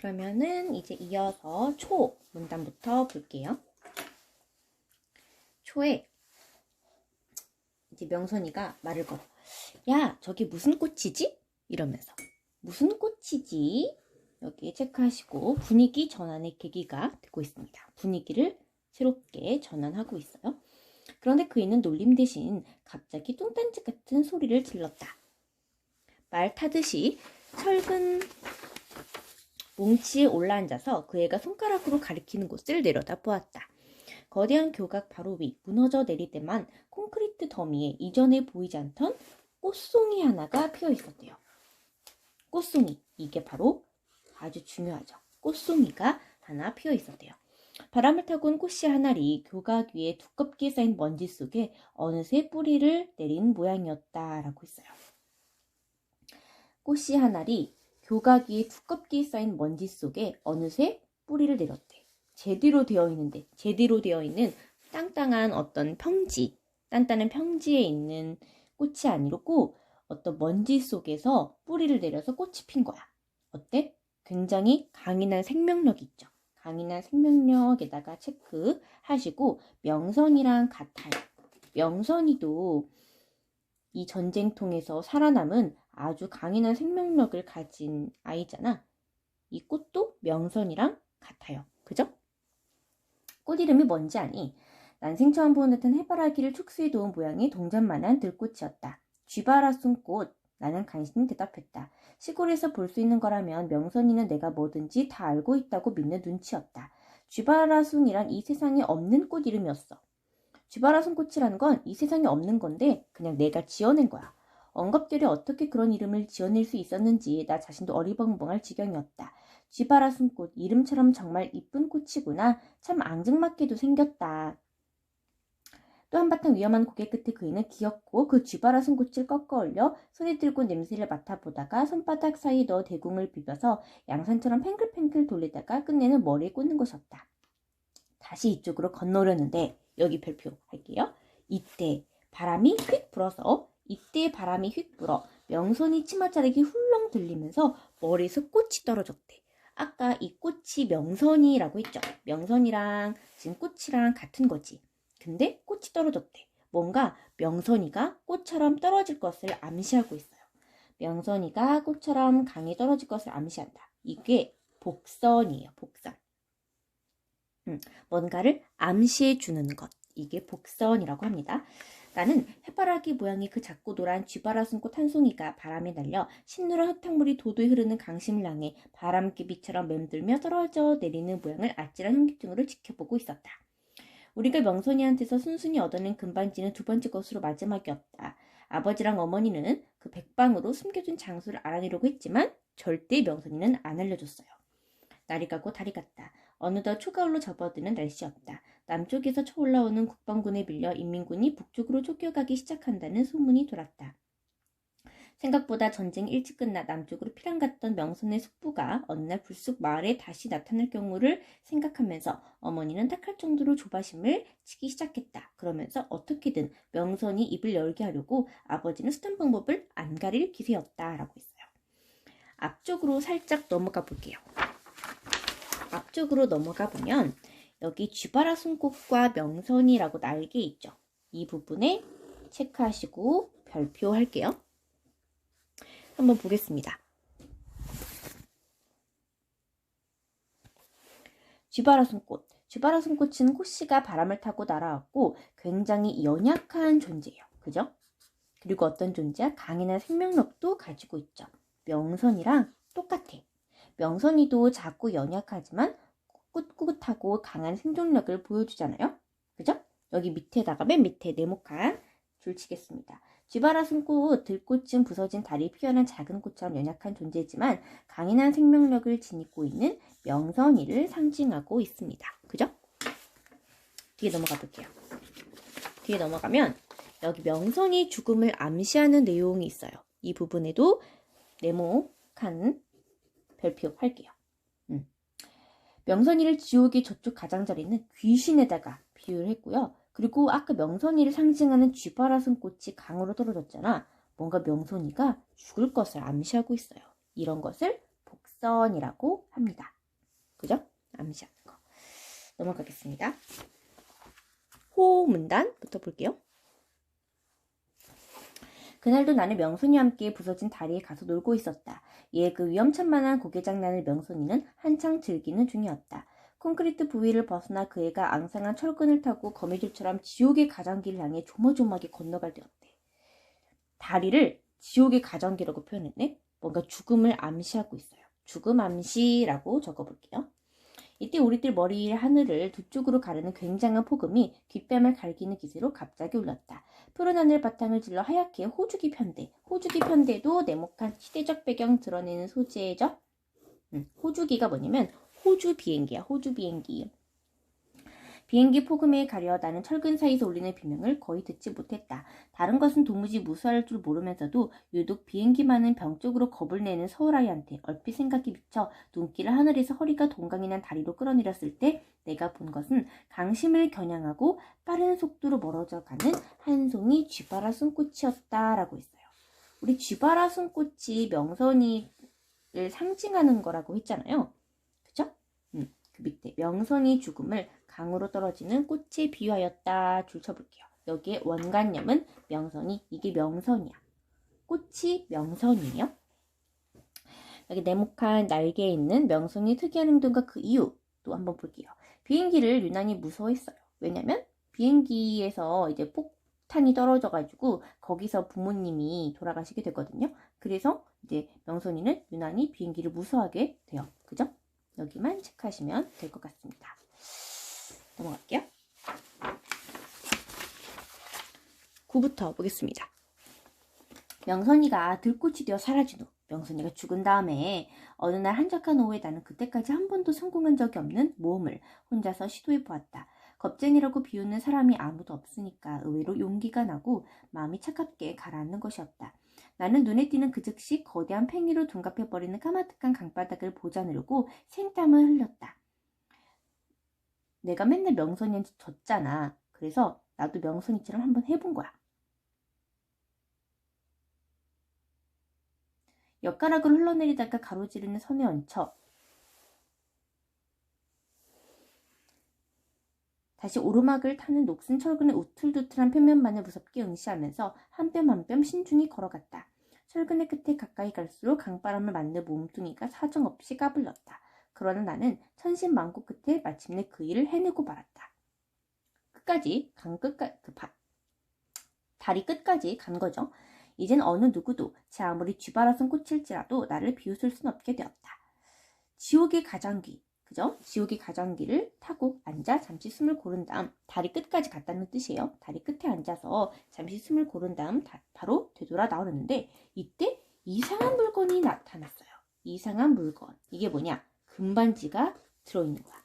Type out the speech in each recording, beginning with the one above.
그러면은 이제 이어서 초 문단부터 볼게요. 초에 이제 명선이가 말을 걸어. 야, 저기 무슨 꽃이지? 이러면서. 무슨 꽃이지? 여기 체크하시고 분위기 전환의 계기가 되고 있습니다. 분위기를 새롭게 전환하고 있어요. 그런데 그이는 놀림 대신 갑자기 뚱딴지 같은 소리를 질렀다. 말 타듯이 철근 뭉치에 올라앉아서 그 애가 손가락으로 가리키는 곳을 내려다보았다. 거대한 교각 바로 위 무너져 내릴 때만 콘크리트 더미에 이전에 보이지 않던 꽃송이 하나가 피어 있었대요. 꽃송이, 이게 바로 아주 중요하죠. 꽃송이가 하나 피어 있었대요. 바람을 타고 온 꽃씨 한 알이 교각 위에 두껍게 쌓인 먼지 속에 어느새 뿌리를 내린 모양이었다라고 했어요. 꽃씨 한 알이 교각 위에 두껍게 쌓인 먼지 속에 어느새 뿌리를 내렸대. 제대로 되어 있는 땅땅한 어떤 평지, 단단한 평지에 있는 꽃이 아니고 어떤 먼지 속에서 뿌리를 내려서 꽃이 핀 거야. 어때? 굉장히 강인한 생명력이 있죠. 강인한 생명력에다가 체크하시고 명선이랑 같아요. 명선이도 이 전쟁통에서 살아남은 아주 강인한 생명력을 가진 아이잖아. 이 꽃도 명선이랑 같아요. 그죠? 꽃 이름이 뭔지 아니? 난생 처음 보는 듯한 해바라기를 축소해 놓은 모양의 동전만한 들꽃이었다. 쥐바라순꽃. 나는 간신히 대답했다. 시골에서 볼 수 있는 거라면 명선이는 내가 뭐든지 다 알고 있다고 믿는 눈치였다. 쥐바라순이란 이 세상에 없는 꽃 이름이었어. 쥐바라순꽃이란 건 이 세상에 없는 건데 그냥 내가 지어낸 거야. 엉겁들이 어떻게 그런 이름을 지어낼 수 있었는지 나 자신도 어리벙벙할 지경이었다. 쥐바라순꽃, 이름처럼 정말 이쁜 꽃이구나. 참 앙증맞게도 생겼다. 또 한바탕 위험한 고개 끝에 그이는 기었고 그 쥐바라순꽃을 꺾어 올려 손에 들고 냄새를 맡아보다가 손바닥 사이 넣어 대궁을 비벼서 양산처럼 팽글팽글 돌리다가 끝내는 머리에 꽂는 것이었다. 다시 이쪽으로 건너려는데 여기 별표 할게요. 이때 바람이 휙 불어서 명선이 치맛자락이 훌렁 들리면서 머리에서 꽃이 떨어졌대. 아까 이 꽃이 명선이라고 했죠. 명선이랑 지금 꽃이랑 같은 거지. 근데 꽃이 떨어졌대. 뭔가 명선이가 꽃처럼 떨어질 것을 암시하고 있어요. 명선이가 꽃처럼 강에 떨어질 것을 암시한다. 이게 복선이에요. 복선. 뭔가를 암시해 주는 것. 이게 복선이라고 합니다. 나는 해바라기 모양의 그 작고 노란 쥐바라순꽃 한 송이가 바람에 날려 신누런 흙탕물이 도도히 흐르는 강심을 향해 바람개비처럼 맴돌며 떨어져 내리는 모양을 아찔한 현기증으로 지켜보고 있었다. 우리가 명선이한테서 순순히 얻어낸 금반지는 두 번째 것으로 마지막이었다. 아버지랑 어머니는 그 백방으로 숨겨둔 장소를 알아내려고 했지만 절대 명선이는 안 알려줬어요. 날이 가고 달이 갔다. 어느덧 초가을로 접어드는 날씨였다. 남쪽에서 쳐올라오는 국방군에 밀려 인민군이 북쪽으로 쫓겨가기 시작한다는 소문이 돌았다. 생각보다 전쟁이 일찍 끝나 남쪽으로 피랑 갔던 명선의 숙부가 어느 날 불쑥 마을에 다시 나타날 경우를 생각하면서 어머니는 탁할 정도로 조바심을 치기 시작했다. 그러면서 어떻게든 명선이 입을 열게 하려고 아버지는 수단 방법을 안 가릴 기세였다라고 했어요. 앞쪽으로 살짝 넘어가 볼게요. 앞쪽으로 넘어가 보면 여기 쥐바라순꽃과 명선이라고 날개 있죠. 이 부분에 체크하시고 별표 할게요. 한번 보겠습니다. 쥐바라순꽃. 쥐바라순꽃은 꽃씨가 바람을 타고 날아왔고 굉장히 연약한 존재예요. 그죠? 그리고 어떤 존재야? 강인한 생명력도 가지고 있죠. 명선이랑 똑같아. 명선이도 작고 연약하지만 꿋꿋하고 강한 생존력을 보여주잖아요. 그죠? 여기 밑에다가 맨 밑에 네모칸 줄 치겠습니다. 쥐바라순꽃, 들꽃은 부서진 다리 피어난 작은 꽃처럼 연약한 존재지만 강인한 생명력을 지니고 있는 명선이를 상징하고 있습니다. 그죠? 뒤에 넘어가 볼게요. 뒤에 넘어가면 여기 명선이 죽음을 암시하는 내용이 있어요. 이 부분에도 네모칸 별표 할게요. 명선이를 지옥의 저쪽 가장자리는 귀신에다가 비유를 했고요. 그리고 아까 명선이를 상징하는 쥐바라순꽃이 강으로 떨어졌잖아. 뭔가 명선이가 죽을 것을 암시하고 있어요. 이런 것을 복선이라고 합니다. 그죠? 암시하는 거. 넘어가겠습니다. 호 문단부터 볼게요. 그날도 나는 명선이와 함께 부서진 다리에 가서 놀고 있었다. 이에 그 위험천만한 고개장난을 명선이는 한창 즐기는 중이었다. 콘크리트 부위를 벗어나 그 애가 앙상한 철근을 타고 거미줄처럼 지옥의 가장길을 향해 조마조마하게 건너갈 때였대. 다리를 지옥의 가장기라고 표현했네. 뭔가 죽음을 암시하고 있어요. 죽음 암시라고 적어볼게요. 이때 우리들 머리의 하늘을 두 쪽으로 가르는 굉장한 폭음이 귓뺨을 갈기는 기세로 갑자기 울렸다. 푸른 하늘 바탕을 질러 하얗게 호주기 편대. 호주기 편대도 네모칸 시대적 배경 드러내는 소재죠. 호주기가 뭐냐면 호주 비행기야. 호주 비행기. 비행기 폭음에 가려 나는 철근 사이에서 울리는 비명을 거의 듣지 못했다. 다른 것은 도무지 무수할 줄 모르면서도 유독 비행기 많은 병 쪽으로 겁을 내는 서울아이한테 얼핏 생각이 미쳐 눈길을 하늘에서 허리가 동강이 난 다리로 끌어내렸을 때 내가 본 것은 강심을 겨냥하고 빠른 속도로 멀어져가는 한 송이 쥐바라 숨꽃이었다라고 했어요. 우리 쥐바라 숨꽃이 명선이를 상징하는 거라고 했잖아요. 그죠? 그 밑에 명선이 죽음을 강으로 떨어지는 꽃에 비유하였다. 줄 쳐볼게요. 여기에 원관념은 명선이, 이게 명선이야. 꽃이 명선이에요. 여기 네모칸 날개에 있는 명선이 특이한 행동과 그 이유 또 한번 볼게요. 비행기를 유난히 무서워했어요. 왜냐면 비행기에서 이제 폭탄이 떨어져가지고 거기서 부모님이 돌아가시게 되거든요. 그래서 이제 명선이는 유난히 비행기를 무서워하게 돼요. 그죠? 여기만 체크하시면 될 것 같습니다. 넘어갈게요. 9부터 보겠습니다. 명선이가 들꽃이 되어 사라진 후 명선이가 죽은 다음에 어느 날 한적한 오후에 나는 그때까지 한 번도 성공한 적이 없는 모험을 혼자서 시도해 보았다. 겁쟁이라고 비웃는 사람이 아무도 없으니까 의외로 용기가 나고 마음이 차갑게 가라앉는 것이었다. 나는 눈에 띄는 그 즉시 거대한 팽이로 둔갑해버리는 까마득한 강바닥을 보자 누르고 생땀을 흘렸다. 내가 맨날 명선이한테 졌잖아. 그래서 나도 명선이처럼 한번 해본 거야. 엿가락을 흘러내리다가 가로지르는 선에 얹혀 다시 오르막을 타는 녹슨 철근의 우툴두툴한 표면만을 무섭게 응시하면서 한 뼘 한 뼘 신중히 걸어갔다. 철근의 끝에 가까이 갈수록 강바람을 맞는 몸뚱이가 사정없이 까불렀다. 그러나 나는 천신만고 끝에 마침내 그 일을 해내고 말았다. 끝까지 다리 끝까지 간 거죠. 이젠 어느 누구도 제 아무리 쥐바라선 꽃일지라도 나를 비웃을 순 없게 되었다. 지옥의 가장기, 그죠? 지옥의 가장기를 타고 앉아 잠시 숨을 고른 다음 다리 끝까지 갔다는 뜻이에요. 다리 끝에 앉아서 잠시 숨을 고른 다음 바로 되돌아 나오는데 이때 이상한 물건이 나타났어요. 이상한 물건. 이게 뭐냐? 금반지가 들어있는 거야.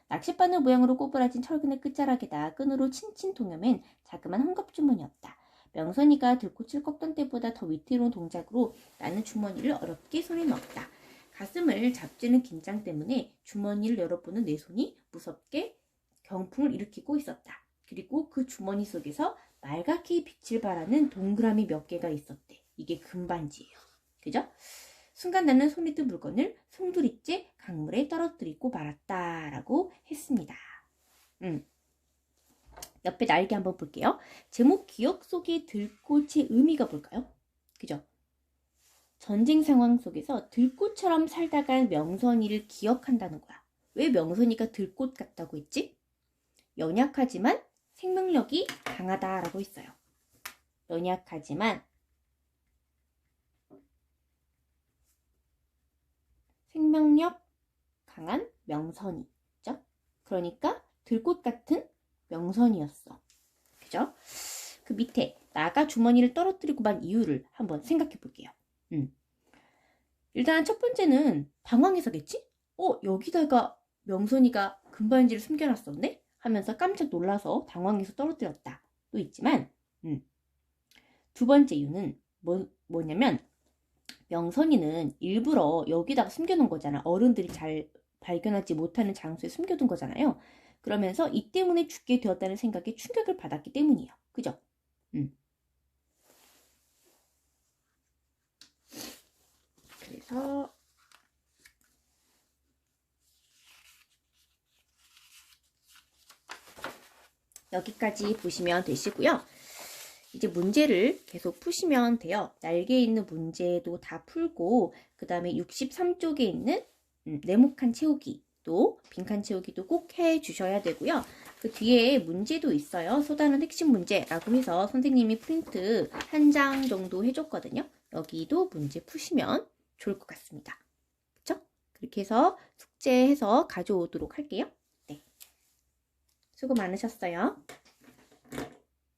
낚싯바늘 모양으로 꼬부라진 철근의 끝자락에다 끈으로 칭칭 동여맨 자그만 헝겊주머니였다. 명선이가 들꽃을 꺾던 때보다 더 위태로운 동작으로 나는 주머니를 어렵게 손에 넣었다. 가슴을 잡지는 긴장 때문에 주머니를 열어보는 내 손이 무섭게 경풍을 일으키고 있었다. 그리고 그 주머니 속에서 말갛게 빛을 발하는 동그라미 몇 개가 있었대. 이게 금반지예요. 그죠? 순간 나는 손에 든 물건을 송두리째 강물에 떨어뜨리고 말았다라고 했습니다. 옆에 날개 한번 볼게요. 제목 기억 속의 들꽃의 의미가 뭘까요? 그죠? 전쟁 상황 속에서 들꽃처럼 살다간 명선이를 기억한다는 거야. 왜 명선이가 들꽃 같다고 했지? 연약하지만 생명력이 강하다라고 했어요. 연약하지만 생명력 강한 명선이. 그죠? 그러니까 들꽃 같은 명선이었어. 그죠? 그 밑에 나가 주머니를 떨어뜨리고 만 이유를 한번 생각해 볼게요. 일단 첫 번째는 당황해서겠지? 여기다가 명선이가 금반지를 숨겨놨었네? 하면서 깜짝 놀라서 당황해서 떨어뜨렸다. 또 있지만 두 번째 이유는 뭐냐면 명선이는 일부러 여기다가 숨겨놓은 거잖아. 어른들이 잘 발견하지 못하는 장소에 숨겨둔 거잖아요. 그러면서 이 때문에 죽게 되었다는 생각에 충격을 받았기 때문이에요. 그죠? 그래서 여기까지 보시면 되시고요. 이제 문제를 계속 푸시면 돼요. 날개에 있는 문제도 다 풀고 그 다음에 63쪽에 있는 네모칸 채우기 또 빈칸 채우기도 꼭 해주셔야 되고요. 그 뒤에 문제도 있어요. 소단원 핵심 문제라고 해서 선생님이 프린트 한 장 정도 해줬거든요. 여기도 문제 푸시면 좋을 것 같습니다. 그렇죠? 그렇게 해서 숙제해서 가져오도록 할게요. 네. 수고 많으셨어요.